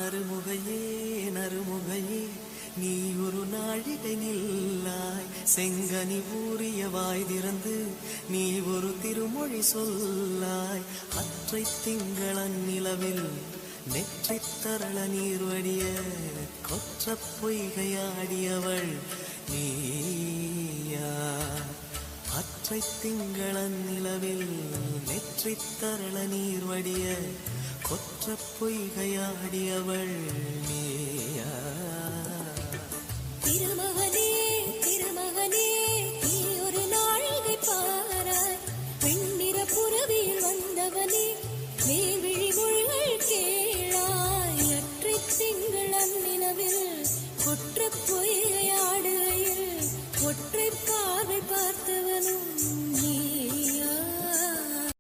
நறுமுகையே நறுமுகையே நீ ஒரு நாழிகை நில்லாய் செங்கனி ஊறிய வாய் திறந்து நீ ஒரு திருமொழி சொல்லாய் அற்றை திங்களன் நிலவில் நெற்றி தரள நீர் வடிய கொற்ற பொய்கையாடியவள் நீயா அற்றை திங்களன் நிலவில் நெற்றி தரள நீர் வடிய கொற்ற பொய்கையாடியவள் நீயா திருமகனே திருமகனே நீ ஒரு நாழிகை பாராய் பெண்ணிற புறவியில் வந்தவனே நீ விழிமொழிகள் கேளாய் அற்றை திங்களன் நிலவில் கொற்ற பொய்கையாடுகையில் ஒற்றை பார்வை பார்த்தவனும்